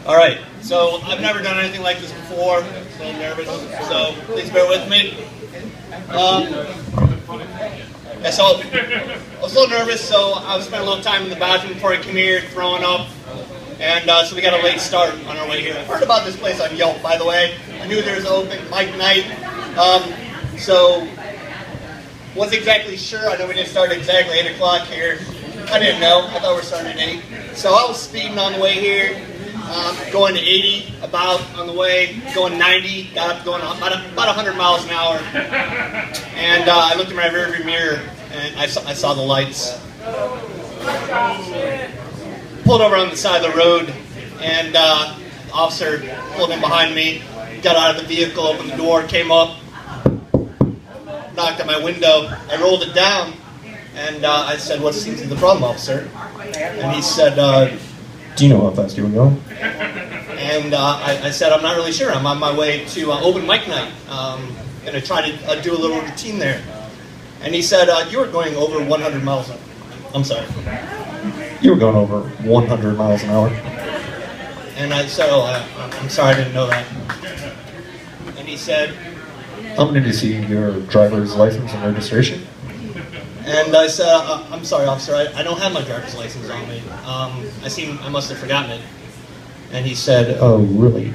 All right, so I've never done anything like this before. I'm a little nervous, so please bear with me. Yeah, so I was a little nervous, so I was spending a little time in the bathroom before I came here, throwing up, and so we got a late start on our way here. I heard about this place on Yelp, by the way. I knew there was an open mic night, so wasn't exactly sure. I know we didn't start exactly 8 o'clock here. I didn't know. I thought we were starting at 8. So I was speeding on the way here, going to 80 about on the way, going 90, got up going about 100 miles an hour. And I looked in my rearview mirror and I saw the lights. Pulled over on the side of the road and the officer pulled in behind me, got out of the vehicle, opened the door, came up, knocked at my window. I rolled it down. And I said, "What seems to be the problem, officer?" And he said, "Do you know how fast you were going?" And I said, "I'm not really sure. I'm on my way to open mic night. Going to try to do a little routine there." And he said, "You were going over 100 miles an hour." I'm sorry. You were going over 100 miles an hour. And I said, "Oh, I'm sorry, I didn't know that." And he said, "I'm going to see your driver's license and registration." And I said, "I'm sorry, officer, I don't have my driver's license on me. I must have forgotten it." And he said, "Oh, really?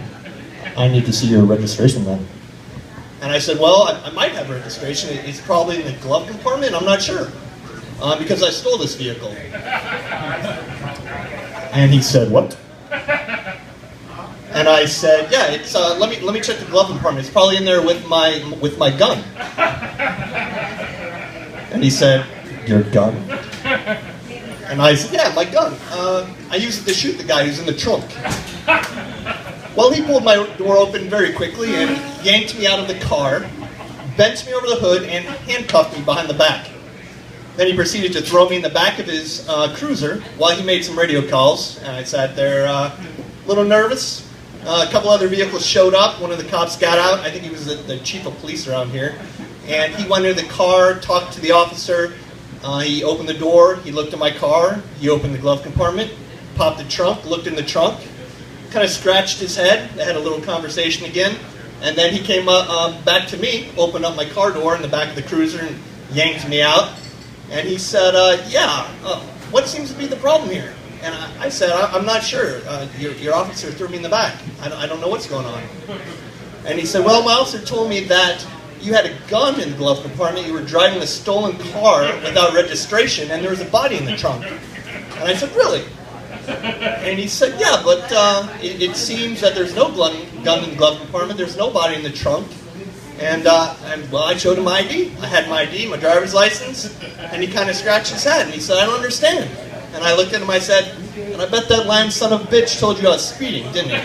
I need to see your registration then." And I said, "Well, I might have registration. It's probably in the glove compartment. I'm not sure, because I stole this vehicle." And he said, "What?" And I said, "Yeah, it's let me check the glove compartment. It's probably in there with my gun." And he said, "Your gun?" And I said, "Yeah, my gun. I used it to shoot the guy who's in the trunk." Well, he pulled my door open very quickly and yanked me out of the car, bent me over the hood, and handcuffed me behind the back. Then he proceeded to throw me in the back of his cruiser while he made some radio calls. And I sat there a little nervous. A couple other vehicles showed up. One of the cops got out. I think he was the chief of police around here. And he went into the car, talked to the officer. He opened the door. He looked at my car. He opened the glove compartment, popped the trunk, looked in the trunk, kind of scratched his head. They had a little conversation again. And then he came back to me, opened up my car door in the back of the cruiser and yanked me out. And he said, "What seems to be the problem here?" And I said, "I'm not sure. Your officer threw me in the back. I don't know what's going on." And he said, "Well, my officer told me that you had a gun in the glove compartment. You were driving a stolen car without registration, and there was a body in the trunk." And I said, "Really?" And he said, "Yeah, but it seems that there's no gun in the glove compartment. There's no body in the trunk." And well, I showed him my ID. I had my ID, my driver's license, and he kind of scratched his head, and he said, "I don't understand." And I looked at him, I said, "And I bet that lying son of a bitch told you I was speeding, didn't he?"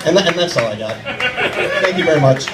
And that's all I got. Thank you very much.